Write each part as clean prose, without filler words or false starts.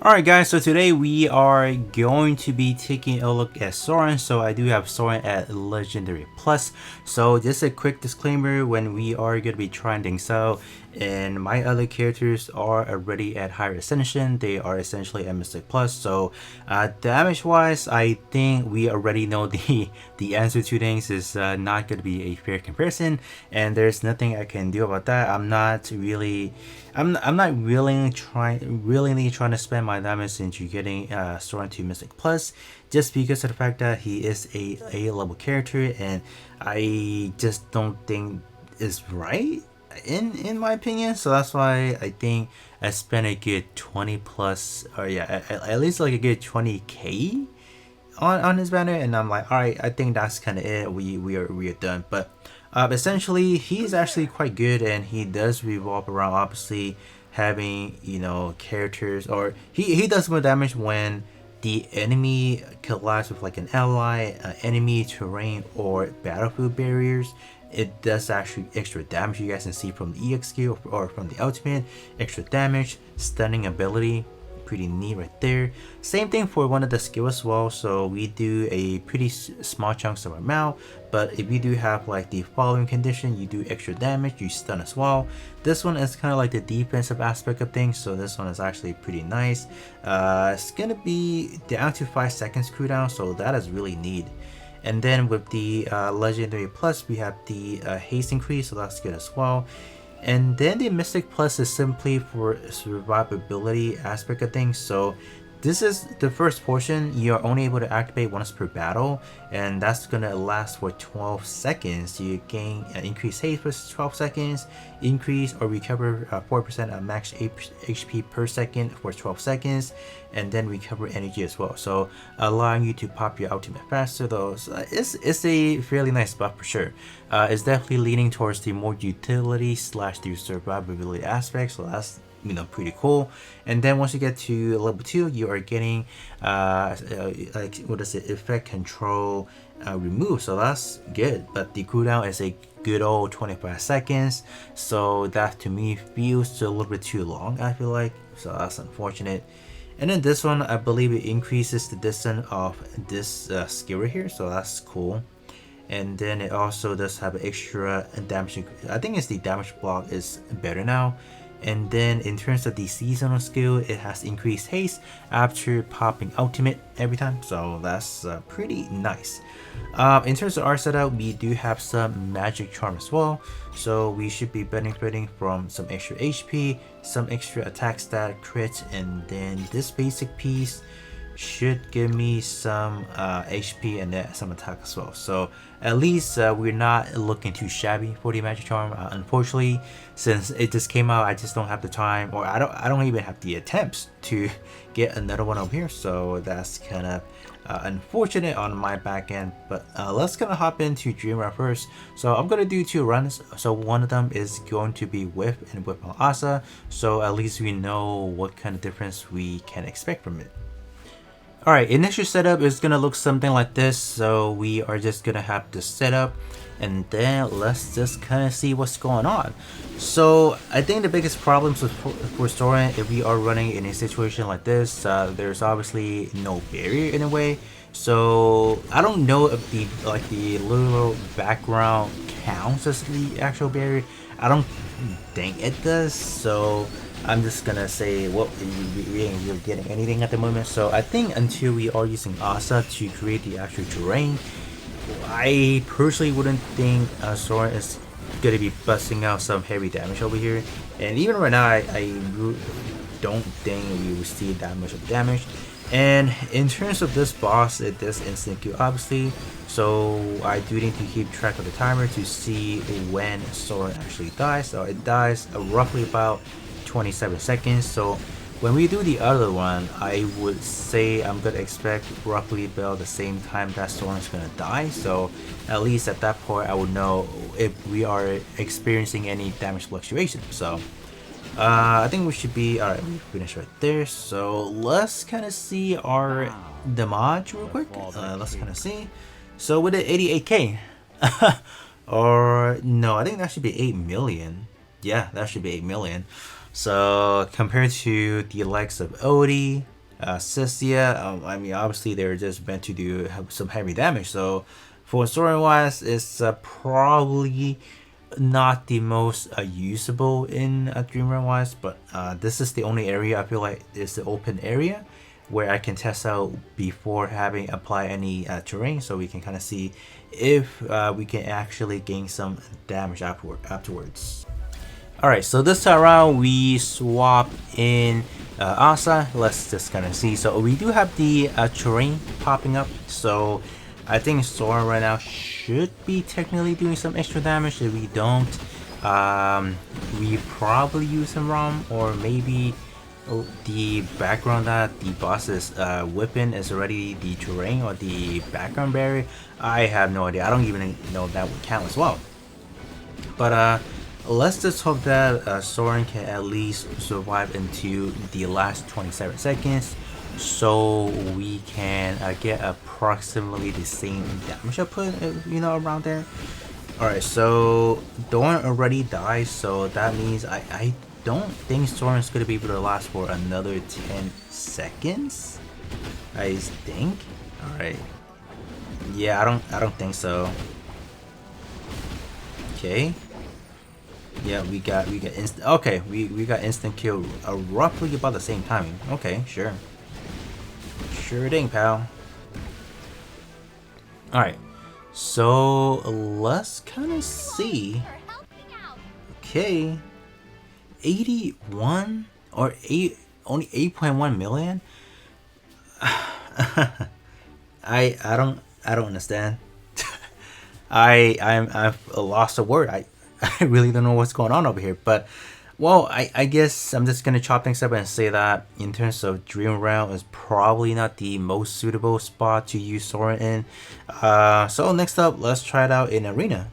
Alright guys, so today we are going to be taking a look at Soren. So I do have Soren at Legendary Plus. So just a quick disclaimer, when we are going to be trying things out and my other characters are already at higher ascension, they are essentially at Mystic Plus. So damage wise, I think we already know the answer to things is not going to be a fair comparison, and there's nothing I can do about that. I'm not really willingly trying to spend my diamonds into getting Soren to Mystic Plus, just because of the fact that he is a level character, and I just don't think is right in my opinion. So that's why I think I spent a good 20 plus, or yeah, at least like a good 20k on his banner, and I'm like, all right, I think that's kind of it. We are done. But essentially, he's actually quite good, and he does revolve around obviously having, you know, characters, or he does more damage when the enemy collides with like an ally, enemy terrain, or battlefield barriers. It does actually extra damage. You guys can see from the EX skill or from the ultimate, extra damage, stunning ability. Pretty neat right there. Same thing for one of the skills as well. So we do a pretty small chunks of amount, but if you do have like the following condition, you do extra damage, you stun as well. This one is kind of like the defensive aspect of things, so this one is actually pretty nice. It's gonna be down to 5 seconds cooldown, so that is really neat. And then with the Legendary Plus, we have the haste increase, so that's good as well. And then the Mystic Plus is simply for survivability aspect of things. So this is the first portion. You are only able to activate once per battle, and that's gonna last for 12 seconds. You gain increased haste for 12 seconds, increase or recover 4% of max HP per second for 12 seconds, and then recover energy as well. So allowing you to pop your ultimate faster. Though it's a fairly nice buff for sure. It's definitely leaning towards the more utility slash the survivability aspect. So that's, you know, pretty cool. And then once you get to level 2, you are getting like, what is it, effect control remove, so that's good. But the cooldown is a good old 25 seconds, so that to me feels a little bit too long, I feel like, so that's unfortunate. And then this one, I believe it increases the distance of this skill right here, so that's cool. And then it also does have extra damage. I think it's the damage block is better now. And then in terms of the seasonal skill, it has increased haste after popping ultimate every time, so that's pretty nice. In terms of our setup, we do have some magic charm as well, so we should be benefiting from some extra HP, some extra attack stat, crit, and then this basic piece should give me some HP and then some attack as well. So at least we're not looking too shabby for the magic charm. Unfortunately, since it just came out, I just don't have the time, or I don't even have the attempts to get another one over here. So that's kind of unfortunate on my back end. But let's gonna hop into Dreamer first. So I'm gonna do 2 runs. So one of them is going to be Whip and Whip on Asa. So at least we know what kind of difference we can expect from it. Alright, initial setup is gonna look something like this. So we are just gonna have the setup, and then let's just kind of see what's going on. So I think the biggest problems for Soren, if we are running in a situation like this, there's obviously no barrier in a way. So I don't know if the little background counts as the actual barrier. I don't think it does, so I'm just gonna say, well, we ain't really getting anything at the moment. So I think until we are using Asa to create the actual terrain, I personally wouldn't think Soren is gonna be busting out some heavy damage over here. And even right now, I don't think we will see that much of damage. And in terms of this boss, it does instant kill obviously, so I do need to keep track of the timer to see when Soren actually dies. So it dies roughly about 27 seconds. So when we do the other one, I would say I'm gonna expect roughly about the same time that Soren's gonna die. So at least at that point, I would know if we are experiencing any damage fluctuation. So I think we should be alright. We finished right there. So let's kind of see our damage real quick. Let's kind of see. So with the 88k, or no, I think that should be 8 million. Yeah, that should be 8 million. So compared to the likes of Odie, Cystia. I mean, obviously they're just meant to do some heavy damage. So for Soren wise, it's probably not the most usable in Dream Realm wise, but this is the only area I feel like is the open area where I can test out before having apply any terrain, so we can kind of see if we can actually gain some damage afterwards. Alright, so this time around we swap in Asa. Let's just kind of see. So we do have the terrain popping up, so I think Soren right now should be technically doing some extra damage. If we don't, we probably use some ROM, or maybe the background that the boss is whipping is already the terrain or the background barrier. I have no idea. I don't even know if that would count as well. But let's just hope that Soren can at least survive into the last 27 seconds, so we can get approximately the same damage output, you know, around there. Alright, so Dawn already died, so that means I don't think Soren's gonna be able to last for another 10 seconds. I think. Alright. Yeah, I don't think so. Okay. Yeah, we got instant. Okay, we got instant kill roughly about the same timing. Okay, sure. Sure thing, pal. Alright. So let's kind of see. Okay. 81 or 8, only 8.1 million. I don't understand. I've lost a word. I really don't know what's going on over here. But well, I guess I'm just gonna chop things up and say that in terms of Dream Realm is probably not the most suitable spot to use Soren in. So next up, let's try it out in Arena.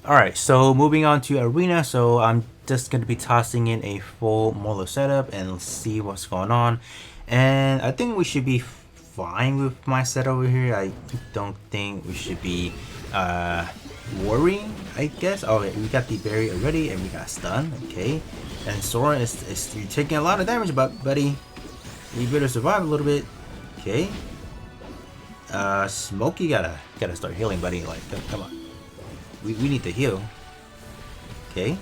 Alright, so moving on to Arena. So I'm just going to be tossing in a full Molo setup and see what's going on. And I think we should be fine with my set over here. I don't think we should be worrying, I guess. Oh, we got the berry already and we got stun. Okay. And Soren is taking a lot of damage, but buddy, you better survive a little bit. Okay. Smokey gotta start healing, buddy. Like, come on. We need to heal. Okay.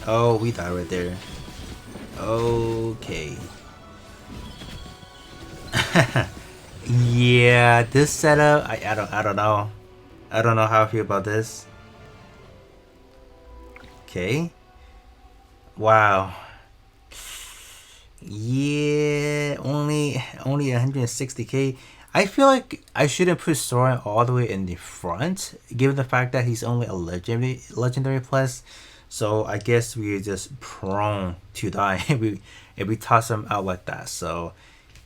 Oh, we died right there. Okay. Yeah, this setup, I don't know. I don't know how I feel about this. Okay. Wow. Yeah, only 160k. I feel like I shouldn't put Soren all the way in the front, given the fact that he's only a legendary plus. So I guess we're just prone to die if we toss him out like that. So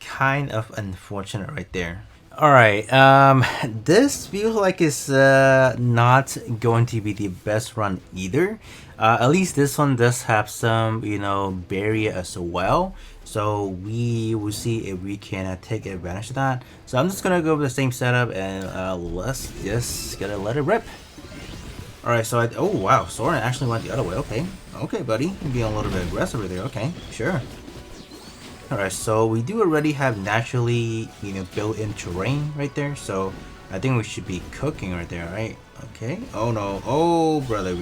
kind of unfortunate right there. Alright, this feels like it's not going to be the best run either. At least this one does have some, you know, barrier as well. So we will see if we can take advantage of that. So I'm just gonna go with the same setup and let's just gotta let it rip. Alright, so oh wow, Soren actually went the other way. Okay, buddy, you're being a little bit aggressive over there. Okay, sure. Alright, so we do already have naturally, you know, built-in terrain right there. So I think we should be cooking right there, right? Okay. Oh no. Oh brother,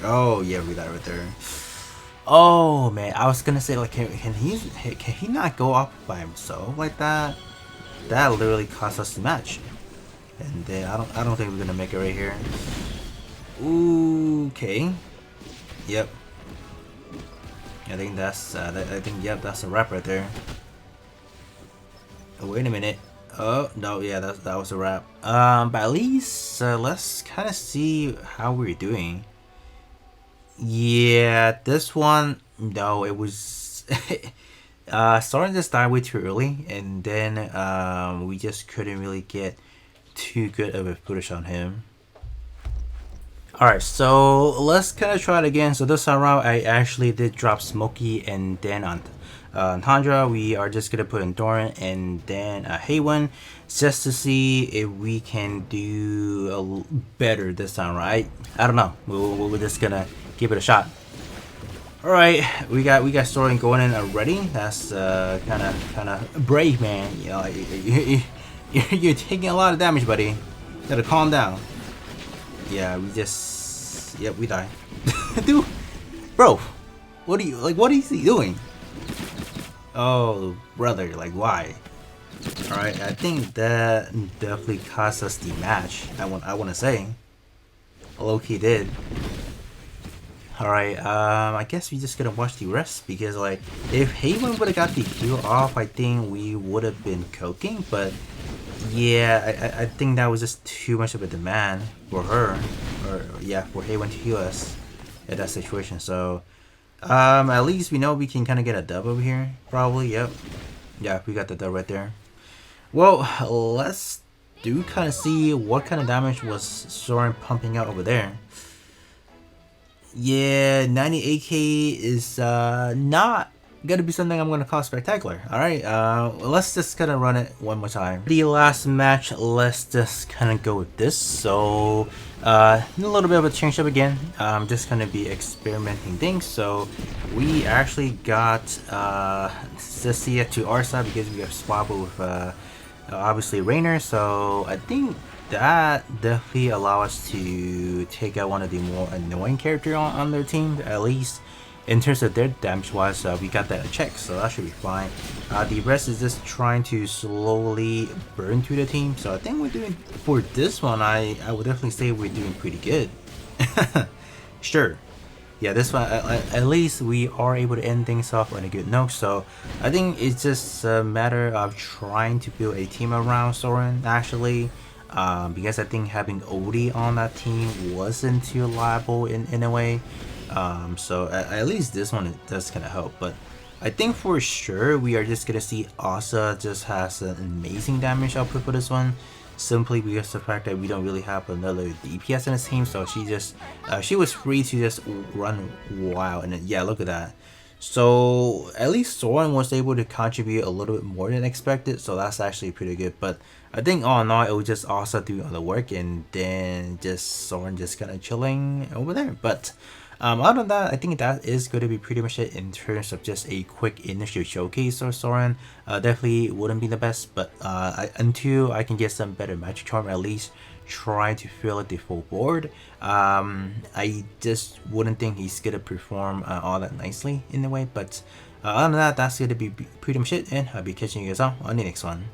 oh yeah, we died right there. Oh man, I was gonna say like, can he not go up by himself like that? That literally cost us the match. And then I don't think we're gonna make it right here. Okay. Yep. I think that's yep, that's a wrap right there. Oh, wait a minute. Oh no, yeah, that was a wrap. But at least let's kind of see how we're doing. Yeah, this one, no, it was Soren just died way too early, and then we just couldn't really get too good of a footage on him. Alright, so let's kind of try it again. So this time around, I actually did drop Smokey, and then on Tundra, we are just gonna put in Doran and then Haywen, just to see if we can do better this time, right? I don't know. We're just gonna give it a shot. All right, we got Soren going in already. That's kind of brave, man. You know, you're taking a lot of damage, buddy. You gotta calm down. Yeah, yep, we die. Dude, bro, what is he doing? Oh, brother, like why? All right, I think that definitely cost us the match. I want to say, low key did. Alright, I guess we just gonna watch the rest because like if Haven would have got the kill off, I think we would have been cooking, but yeah, I think that was just too much of a demand for her, or yeah, for Haven to heal us in that situation. So at least we know we can kind of get a dub over here, probably. Yep, yeah, we got the dub right there. Well, let's do kind of see what kind of damage was Soren pumping out over there. Yeah, 98k is not gonna be something I'm gonna call spectacular. Alright, let's just kind of run it one more time. The last match, let's just kind of go with this. So, a little bit of a change up again. I'm just gonna be experimenting things. So, we actually got Cecilia to our side because we have swapped with obviously Rainer. So, I think that definitely allow us to take out one of the more annoying characters on their team, at least in terms of their damage wise. We got that check, so that should be fine. The rest is just trying to slowly burn through the team, so I think we're doing, for this one, I would definitely say we're doing pretty good. Sure, yeah, this one at least we are able to end things off on a good note. So I think it's just a matter of trying to build a team around Soren actually. Because I think having Odie on that team wasn't too reliable in a way. So at least this one does kind of help. But I think for sure we are just gonna see Asa just has an amazing damage output for this one, simply because of the fact that we don't really have another DPS in this team. So she was free to just run wild, and then, yeah, look at that. So at least Soren was able to contribute a little bit more than expected, so that's actually pretty good. But I think all in all, it was just also doing all the work, and then just Soren just kind of chilling over there. But other than that, I think that is going to be pretty much it in terms of just a quick initial showcase for Soren. Definitely wouldn't be the best, but until I can get some better magic charm, at least try to fill it the full board. I just wouldn't think he's gonna perform all that nicely in a way, but other than that, that's gonna be pretty much it, and I'll be catching you guys out on the next one.